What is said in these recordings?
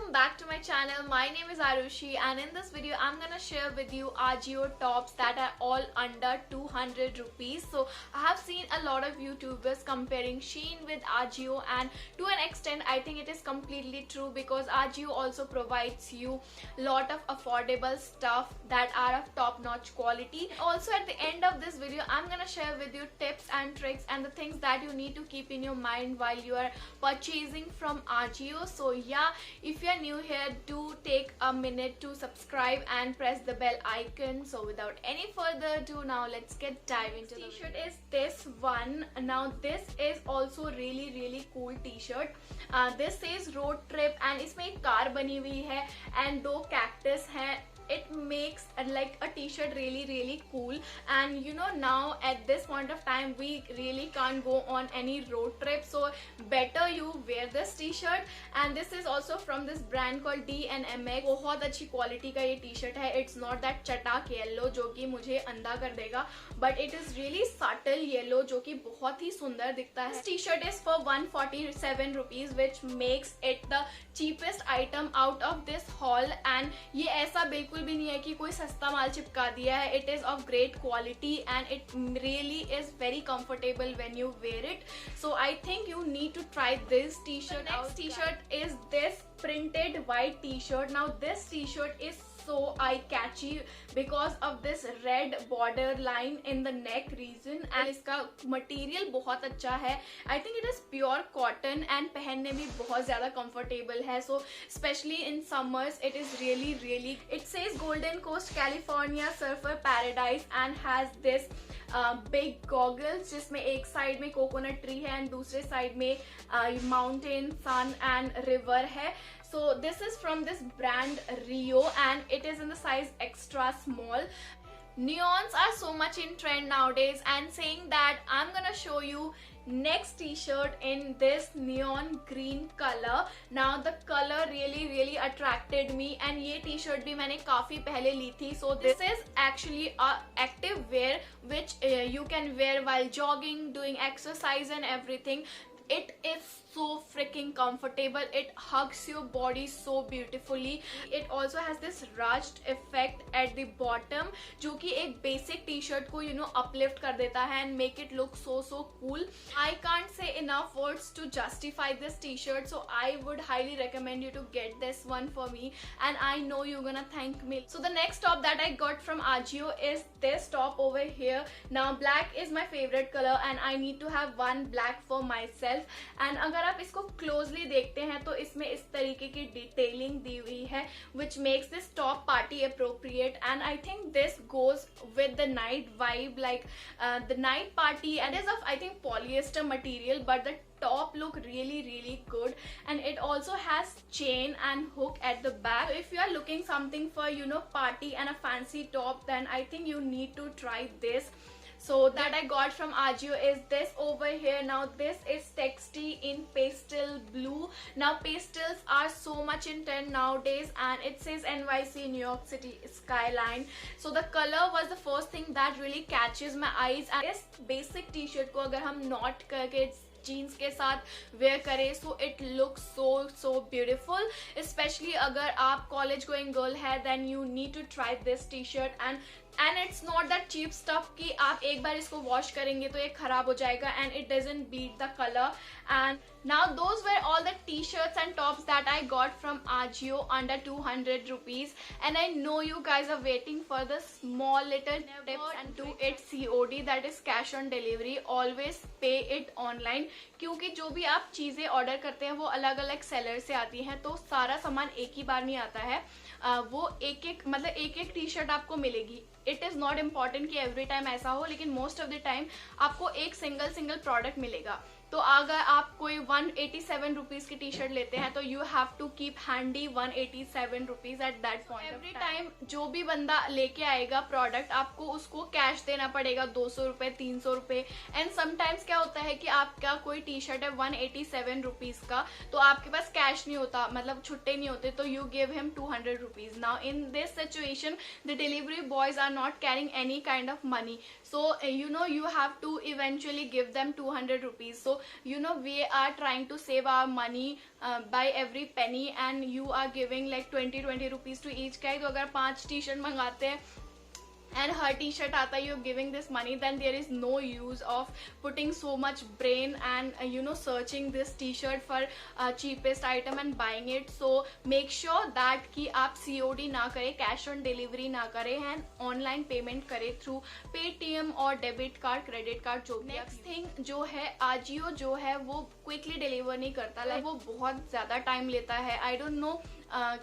welcome back to my channel. My name is Arushi and in this video I'm gonna share with you Ajio tops that are all under 200 rupees. So I have seen a lot of YouTubers comparing Shein with Ajio, and to an extent I think it is completely true because Ajio also provides you a lot of affordable stuff that are of top-notch quality. Also at the end of this video I'm gonna share with you tips and tricks and the things that you need to keep in your mind while you are purchasing from Ajio. So yeah, if you are new here, do take a minute to subscribe and press the bell icon. So without any further ado, now let's get dive into the t-shirt. Is this one. Now this is also really cool t-shirt. This says road trip and इसमें एक car बनी हुई है and दो cactus हैं. It makes like a t-shirt really cool, and you know, now at this point of time we really can't go on any road trip, so better you wear this t-shirt. And this is also from this brand called DNMX. बहुत अच्छी quality का ये t-shirt है. It's not that चटाक yellow जो कि मुझे अंधा कर देगा, but it is really subtle yellow जो कि बहुत ही सुंदर दिखता है. This t-shirt is for 147 rupees, which makes it the cheapest item out of this haul. And ये ऐसा बिल्कुल भी नहीं है कि कोई सस्ता माल चिपका दिया है. It is of great quality and it really is very comfortable when you wear it. So I think you need to try this t-shirt out. Next t-shirt is this printed white t-shirt. Now this t-shirt is so eye-catchy because of this red border line in the neck region, and इसका material बहुत अच्छा है. I think it is pure cotton and पहनने भी बहुत ज़्यादा comfortable है. So especially in summers it is really. It says Golden Coast California Surfer Paradise and has this big goggles जिसमें एक साइड में कोकोनट ट्री है एंड दूसरे साइड में माउंटेन, सन एंड रिवर है. So this is from this brand Rio and it is in the size extra small. Neons are so much in trend nowadays, and saying that, I'm gonna show you next t-shirt in this neon green color. Now the color really attracted me and ये t-shirt भी मैंने काफी पहले ली थी. So this is actually a active wear which you can wear while jogging, doing exercise and everything. It is so freaking comfortable. It hugs your body so beautifully. It also has this ruched effect at the bottom जो कि एक basic t-shirt को uplift कर देता है and make it look so cool. I can't say enough words to justify this t-shirt, so I would highly recommend you to get this one for me, and I know you're gonna thank me. So the next top that I got from Ajio is this top over here. Now black is my favorite color and I need to have one black for myself. And अगर आप इसको closely देखते हैं तो इसमें इस तरीके की डिटेलिंग दी हुई है which makes this top party appropriate, and I think this goes with the night vibe, like the night party, and is of I think polyester material, but the top look really good, and it also has chain and hook at the back. So if you are looking something for party and a fancy top, then I think you need to try this. So that I got from Ajio is this over here. Now this is texty in pastel blue. Now pastels are so much in trend nowadays, and it says NYC, New York City skyline. So the color was the first thing that really catches my eyes, and this basic t-shirt को अगर हम knot करके jeans के साथ wear करें, so it looks so beautiful. Specially अगर आप college going girl है, then you need to try this T shirt. And it's not that cheap stuff कि आप एक बार इसको वॉश करेंगे तो ये खराब हो जाएगा, and it doesn't beat the colour. एंड now those were all the t-shirts and tops that I got from Ajio under 200 rupees, and I know you guys are waiting for the small little tips and do it COD, that is cash on delivery. Always pay it online, क्योंकि जो भी आप चीज़ें order करते हैं वो अलग अलग सेलर से आती हैं, तो सारा सामान एक ही बार नहीं आता है. वो एक टी शर्ट आपको मिलेगी. इट इज़ नॉट इम्पॉर्टेंट कि एवरी टाइम ऐसा हो, लेकिन मोस्ट ऑफ द टाइम आपको एक सिंगल प्रोडक्ट मिलेगा. तो अगर आप कोई 187 रुपीज़ की टी शर्ट लेते हैं तो you have to keep handy 187 rupees at that point. Every time जो भी बंदा लेके आएगा प्रोडक्ट, आपको उसको कैश देना पड़ेगा 200 रुपये, 300 रुपये. एंड समटाइम्स क्या होता है कि आपका कोई टी शर्ट है 187 रुपीज़ का, तो आपके पास कैश नहीं होता, मतलब छुट्टे नहीं होते, तो you give him 200 rupees. Now in this situation the delivery boys are not carrying any kind of money, so you have to eventually give them 200 rupees. So So we are trying to save our money by every penny, and you are giving like 20 rupees to each guy. तो अगर 5 T-shirt मंगाते हैं and her t-shirt आता है, you're giving this money, then there is no use of putting so much brain and searching this t-shirt for cheapest item and buying it. So make sure that कि आप COD ना करें, cash on delivery ना करें, and online payment करें through Paytm और debit card, credit card जो भी. Next thing जो है, Ajio जो है वो quickly deliver नहीं करता, like वो बहुत ज़्यादा time लेता है. I don't know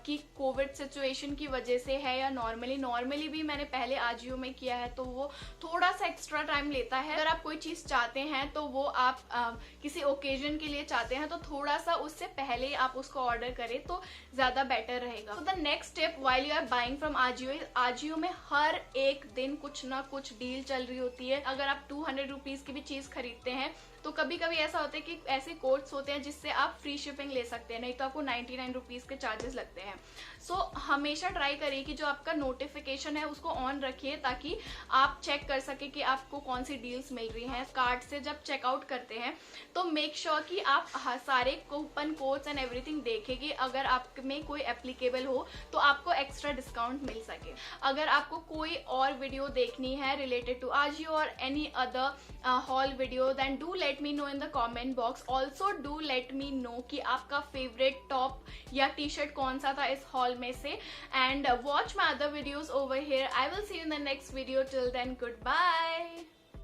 कि कोविड सिचुएशन की वजह से है या नॉर्मली भी मैंने पहले आजियो में किया है, तो वो थोड़ा सा एक्स्ट्रा टाइम लेता है. अगर आप कोई चीज चाहते हैं तो वो आप किसी ओकेजन के लिए चाहते हैं तो थोड़ा सा उससे पहले आप उसको ऑर्डर करें तो ज्यादा बेटर रहेगा. तो the next step while you are buying from Ajio में हर एक दिन कुछ ना कुछ डील चल रही होती है. अगर आप 200 रुपीज की भी चीज खरीदते हैं तो कभी कभी ऐसा होता है कि ऐसे कोड्स होते हैं जिससे आप फ्री शिपिंग ले सकते हैं, नहीं तो आपको 99 रुपीज के चार्जेस लगते हैं. सो हमेशा ट्राई करिए कि जो आपका नोटिफिकेशन है उसको ऑन रखिए ताकि आप चेक कर सके कि आपको कौन सी डील्स मिल रही हैं. कार्ड से जब चेकआउट करते हैं तो मेक श्योर कि आप सारे कूपन कोड्स एंड एवरीथिंग देखें कि अगर आप में कोई एप्लीकेबल हो तो आपको एक्स्ट्रा डिस्काउंट मिल सके. अगर आपको कोई और वीडियो देखनी है रिलेटेड टू आजियो और any other haul video, then do let me know in the comment box. Also do let me know कि आपका फेवरेट टॉप या टी शर्ट कौन सा था इस हॉल में से. And watch my other videos over here. I will see you in the next video. Till then, good bye.